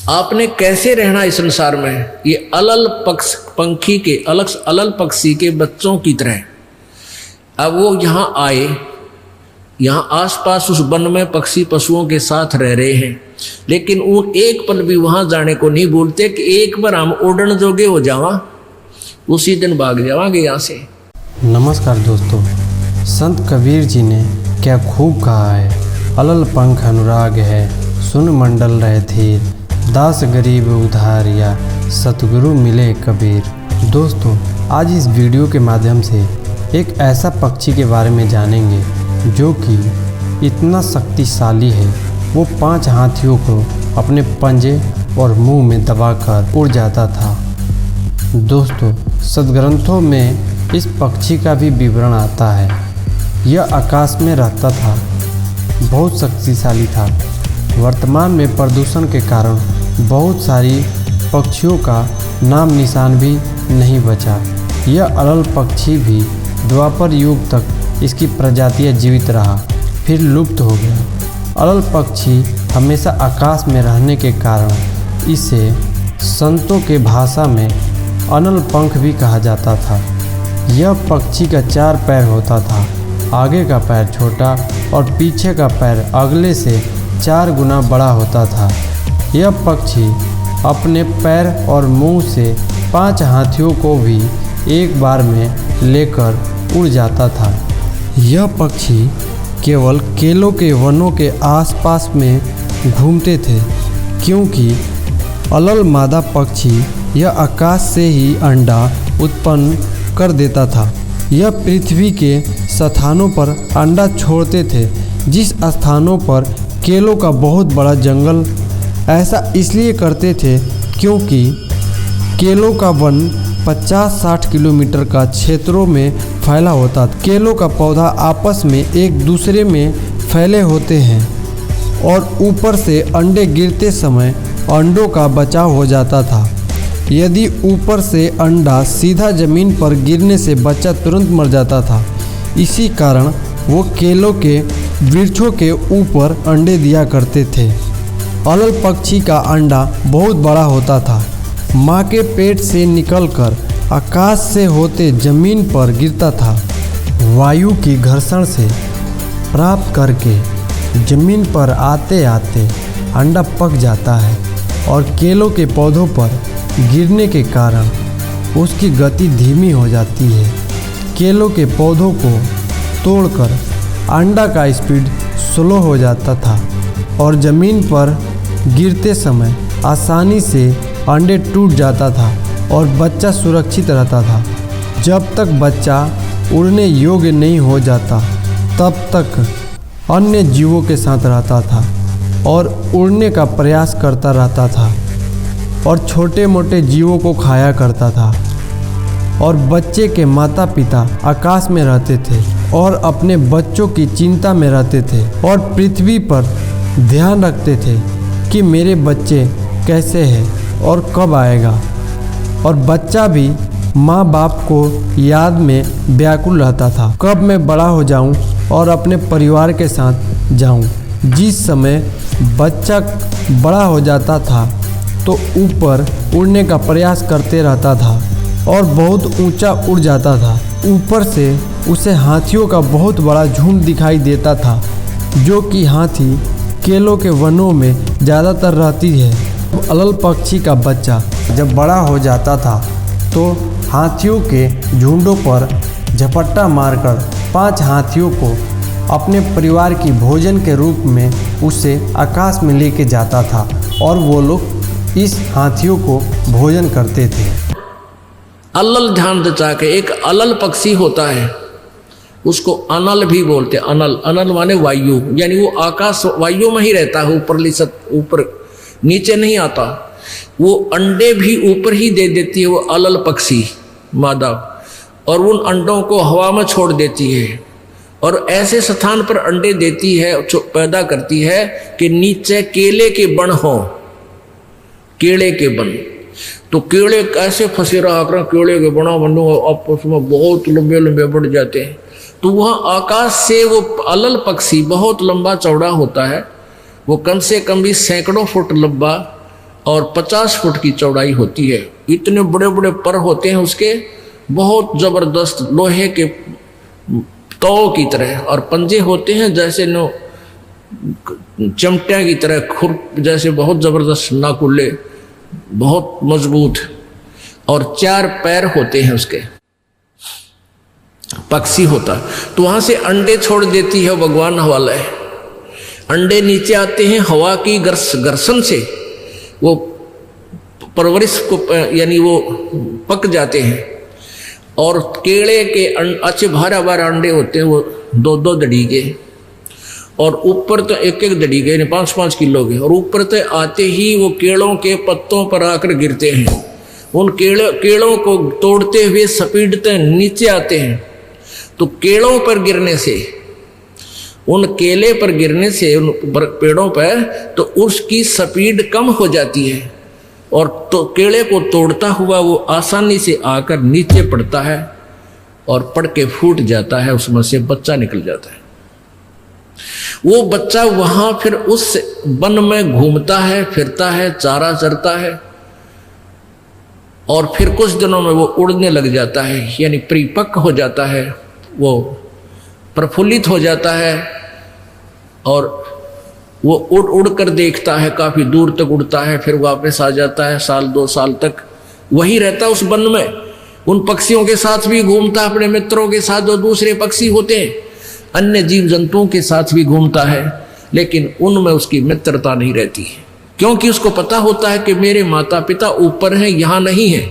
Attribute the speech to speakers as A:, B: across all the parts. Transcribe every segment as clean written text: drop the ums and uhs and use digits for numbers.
A: आपने कैसे रहना इस संसार में, ये अलल पंखी के अलल पक्षी के बच्चों की तरह। अब वो यहाँ आए, यहाँ आसपास उस वन में पक्षी पशुओं के साथ रह रहे हैं, लेकिन वो एक पल भी वहाँ जाने को नहीं भूलते कि एक बार हम उड़न जोगे हो जावा, उसी दिन भाग जावांगे यहाँ से।
B: नमस्कार दोस्तों, संत कबीर जी ने क्या खूब कहा है, अलल पंख अनुराग है, सुन मंडल रहे धीर, दास गरीब उधारिया, सतगुरु मिले कबीर। दोस्तों, आज इस वीडियो के माध्यम से एक ऐसा पक्षी के बारे में जानेंगे जो कि इतना शक्तिशाली है, वो 5 हाथियों को अपने पंजे और मुंह में दबाकर उड़ जाता था। दोस्तों, सदग्रंथों में इस पक्षी का भी विवरण आता है। यह आकाश में रहता था, बहुत शक्तिशाली था। वर्तमान में प्रदूषण के कारण बहुत सारी पक्षियों का नाम निशान भी नहीं बचा। यह अलल पक्षी भी द्वापर युग तक इसकी प्रजातियां जीवित रहा, फिर लुप्त हो गया। अलल पक्षी हमेशा आकाश में रहने के कारण इसे संतों के भाषा में अनल पंख भी कहा जाता था। यह पक्षी का 4 पैर होता था, आगे का पैर छोटा और पीछे का पैर अगले से 4 गुना बड़ा होता था। यह पक्षी अपने पैर और मुंह से 5 हाथियों को भी एक बार में लेकर उड़ जाता था। यह पक्षी केवल केलों के वनों के आसपास में घूमते थे, क्योंकि अलल मादा पक्षी यह आकाश से ही अंडा उत्पन्न कर देता था। यह पृथ्वी के स्थानों पर अंडा छोड़ते थे, जिस स्थानों पर केलों का बहुत बड़ा जंगल। ऐसा इसलिए करते थे क्योंकि केलों का वन 50-60 किलोमीटर का क्षेत्रों में फैला होता था। केलों का पौधा आपस में एक दूसरे में फैले होते हैं और ऊपर से अंडे गिरते समय अंडों का बचाव हो जाता था। यदि ऊपर से अंडा सीधा जमीन पर गिरने से बच्चा तुरंत मर जाता था। इसी कारण वो केलों के वृक्षों के ऊपर अंडे दिया करते थे। अलल पक्षी का अंडा बहुत बड़ा होता था, माँ के पेट से निकलकर आकाश से होते जमीन पर गिरता था। वायु की घर्षण से प्राप्त करके जमीन पर आते आते अंडा पक जाता है और केलों के पौधों पर गिरने के कारण उसकी गति धीमी हो जाती है। केलों के पौधों को तोड़कर अंडा का स्पीड स्लो हो जाता था और ज़मीन पर गिरते समय आसानी से अंडे टूट जाता था और बच्चा सुरक्षित रहता था। जब तक बच्चा उड़ने योग्य नहीं हो जाता, तब तक अन्य जीवों के साथ रहता था और उड़ने का प्रयास करता रहता था और छोटे मोटे जीवों को खाया करता था। और बच्चे के माता पिता आकाश में रहते थे और अपने बच्चों की चिंता में रहते थे और पृथ्वी पर ध्यान रखते थे कि मेरे बच्चे कैसे हैं और कब आएगा। और बच्चा भी माँ बाप को याद में व्याकुल रहता था, कब मैं बड़ा हो जाऊं और अपने परिवार के साथ जाऊं। जिस समय बच्चा बड़ा हो जाता था तो ऊपर उड़ने का प्रयास करते रहता था और बहुत ऊंचा उड़ जाता था। ऊपर से उसे हाथियों का बहुत बड़ा झुंड दिखाई देता था, जो कि हाथी केलों के वनों में ज़्यादातर रहती है। अलल पक्षी का बच्चा जब बड़ा हो जाता था तो हाथियों के झुंडों पर झपट्टा मारकर 5 हाथियों को अपने परिवार की भोजन के रूप में उसे आकाश में लेके जाता था और वो लोग इस हाथियों को भोजन करते थे।
A: अलल ध्यान दचा के एक अलल पक्षी होता है, उसको अनल भी बोलते हैं। अनल, अनल माने वायु, यानी वो आकाश वायु में ही रहता है, ऊपर नीचे नहीं आता। वो अंडे भी ऊपर ही दे देती है वो अलल पक्षी मादा, और उन अंडों को हवा में छोड़ देती है और ऐसे स्थान पर अंडे देती है, पैदा करती है कि नीचे केले के बन हो, केले के बन। तो केले कैसे फंसे रहा कर, केले के बना बनो आपस में बहुत लंबे लंबे बढ़ जाते हैं। तो वह आकाश से वो अलल पक्षी बहुत लंबा चौड़ा होता है, वो कम से कम भी सैकड़ों फुट लंबा और 50 फुट की चौड़ाई होती है। इतने बड़े बड़े पर होते हैं उसके, बहुत जबरदस्त लोहे के तौ की तरह, और पंजे होते हैं जैसे नो चमटिया की तरह, खुर जैसे बहुत जबरदस्त नाकुले, बहुत मजबूत, और 4 पैर होते हैं उसके, पक्षी होता। तो वहां से अंडे छोड़ देती है भगवान हवाला है। अंडे नीचे आते हैं हवा की घर्षण से, वो परवरिश को यानी वो पक जाते हैं। और केले के अच्छे भारा भारा अंडे होते हैं, वो 2-2 दड़ी के, और ऊपर तो 1-1 दड़ी के, 5-5 किलो के, और ऊपर तो आते ही वो केलों के पत्तों पर आकर गिरते हैं। उन केलों को तोड़ते हुए सपीटते नीचे आते हैं। तो केलों पर गिरने से, उन केले पर गिरने से उन पेड़ों पर, तो उसकी स्पीड कम हो जाती है, और तो केले को तोड़ता हुआ वो आसानी से आकर नीचे पड़ता है, और पड़ के फूट जाता है, उसमें से बच्चा निकल जाता है। वो बच्चा वहां फिर उस वन में घूमता है, फिरता है, चारा चरता है, और फिर कुछ दिनों में वो उड़ने लग जाता है, यानी परिपक्व हो जाता है, वो प्रफुल्लित हो जाता है, और वो उड़ उड़ कर देखता है, काफ़ी दूर तक उड़ता है, फिर वापस आ जाता है, 1-2 साल तक वही रहता है उस वन में। उन पक्षियों के साथ भी घूमता है, अपने मित्रों के साथ जो दूसरे पक्षी होते हैं, अन्य जीव जंतुओं के साथ भी घूमता है, लेकिन उनमें उसकी मित्रता नहीं रहती है, क्योंकि उसको पता होता है कि मेरे माता पिता ऊपर हैं, यहाँ नहीं है।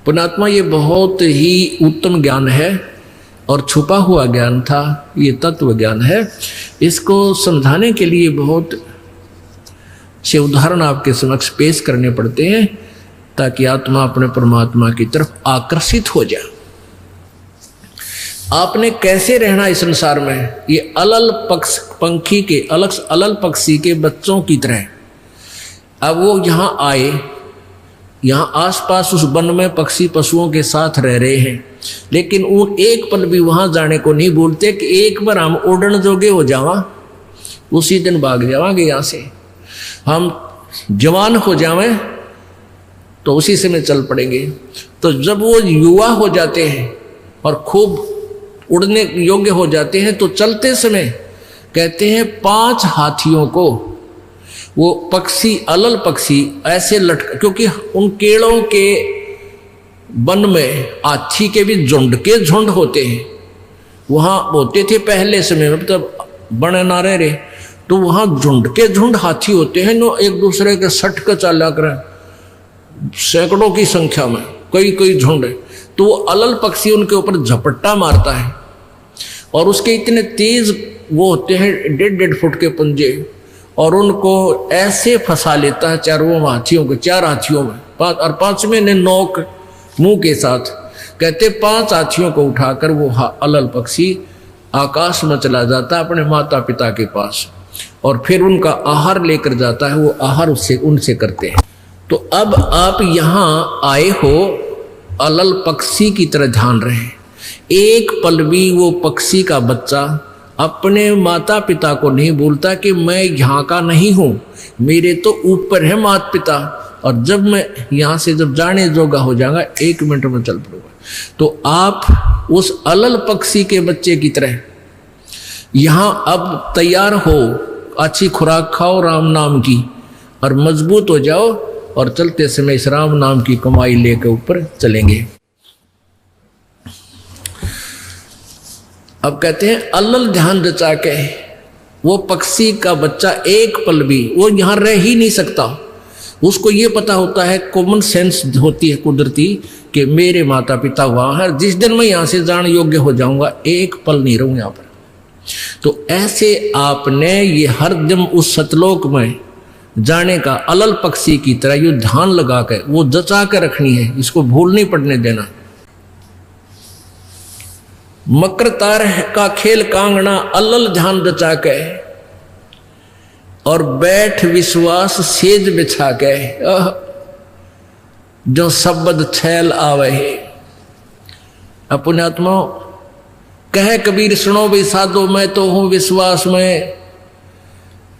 A: पुण्यात्मा, ये बहुत ही उत्तम ज्ञान है और छुपा हुआ ज्ञान था, ये तत्व ज्ञान है। इसको समझाने के लिए बहुत से उदाहरण आपके समक्ष पेश करने पड़ते हैं, ताकि आत्मा अपने परमात्मा की तरफ आकर्षित हो जाए। आपने कैसे रहना इस संसार में, ये अलल पंखी के अलल पक्षी के बच्चों की तरह। अब वो यहाँ आए, यहाँ आसपास उस वन में पक्षी पशुओं के साथ रह रहे हैं, लेकिन वो एक पल भी वहाँ जाने को नहीं भूलते कि एक बार हम उड़न जोगे हो जावा, उसी दिन भाग जावांगे यहाँ से। हम जवान हो जावें तो उसी समय चल पड़ेंगे। तो जब वो युवा हो जाते हैं और खूब उड़ने योग्य हो जाते हैं, तो चलते समय कहते हैं 5 हाथियों को वो पक्षी, अलल पक्षी ऐसे लटक, क्योंकि उन केड़ों के वन में हाथी के भी झुंड के झुंड होते हैं, वहाँ होते थे पहले समय में, तब बने ना रहे, तो वहाँ झुंड के झुंड हाथी होते हैं, नो एक दूसरे के सट कर चला कर, सैकड़ों की संख्या में, कई झुंड। तो वो अलल पक्षी उनके ऊपर झपट्टा मारता है, और उसके इतने तेज वो होते हैं 1.5 फुट के पंजे, और उनको ऐसे फंसा लेता है चारों हाथियों को, 4 हाथियों में, 5 और 5वें ने नोक मुंह के साथ। कहते 5 हाथियों को उठाकर वो अलल पक्षी आकाश में चला जाता अपने माता पिता के पास, और फिर उनका आहार लेकर जाता है, वो आहार उससे उनसे करते हैं। तो अब आप यहाँ आए हो अलल पक्षी की तरह ध्यान रहे, एक पल भी वो पक्षी का बच्चा अपने माता पिता को नहीं बोलता कि मैं यहाँ का नहीं हूँ, मेरे तो ऊपर है माता पिता, और जब मैं यहाँ से जब जाने जोगा हो जाऊंगा 1 मिनट में चल पड़ूंगा। तो आप उस अलल पक्षी के बच्चे की तरह यहाँ अब तैयार हो, अच्छी खुराक खाओ राम नाम की, और मजबूत हो जाओ, और चलते समय इस राम नाम की कमाई लेकर ऊपर चलेंगे। अब कहते हैं अलल ध्यान रचा के वो पक्षी का बच्चा एक पल भी वो यहाँ रह ही नहीं सकता। उसको ये पता होता है, कॉमन सेंस होती है कुदरती, कि मेरे माता पिता वहाँ है, जिस दिन मैं यहाँ से जाने योग्य हो जाऊंगा 1 पल नहीं रहूँ यहाँ पर। तो ऐसे आपने ये हर दिन उस सतलोक में जाने का अलल पक्षी की तरह ये ध्यान लगा कर वो जचा कर रखनी है, इसको भूल नहीं पड़ने देना। मकर तार का खेल कांगना अलल ध्यान रचा के, और बैठ विश्वास सेज बिछा के, जो शब्द छैल आवे है। अपने आत्मा कहे कबीर सुनो भी साधो, मैं तो हूं विश्वास में,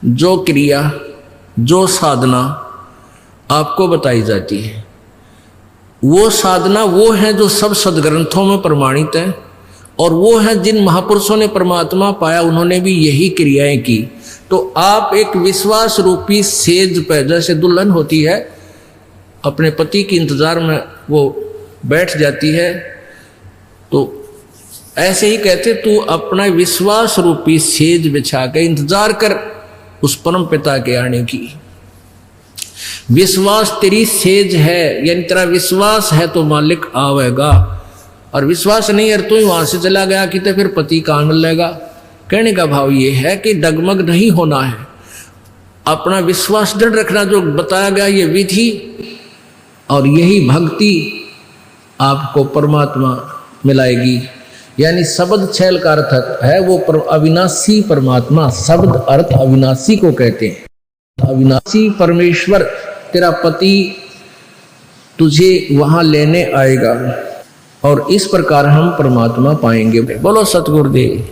A: जो क्रिया जो साधना आपको बताई जाती है। वो साधना वो है जो सब सदग्रंथों में प्रमाणित है, और वो है जिन महापुरुषों ने परमात्मा पाया, उन्होंने भी यही क्रियाएं की। तो आप एक विश्वास रूपी सेज पे, जैसे दुल्हन होती है अपने पति के इंतजार में वो बैठ जाती है, तो ऐसे ही कहते तू अपना विश्वास रूपी सेज बिछा के इंतजार कर उस परम पिता के आने की। विश्वास तेरी सेज है, यानी तेरा विश्वास है तो मालिक आवेगा, और विश्वास नहीं है तो ही वहां से चला गया कि तो फिर पति कहाँ मिलेगा। कहने का भाव ये है कि डगमग नहीं होना है, अपना विश्वास दृढ़ रखना, जो बताया गया ये विधि और यही भक्ति आपको परमात्मा मिलाएगी। यानी शब्द छैल का अर्थ है वो अविनाशी परमात्मा, शब्द अर्थ अविनाशी को कहते हैं। अविनाशी परमेश्वर तेरा पति तुझे वहां लेने आएगा, और इस प्रकार हम परमात्मा पाएंगे। बोलो सतगुरुदेव।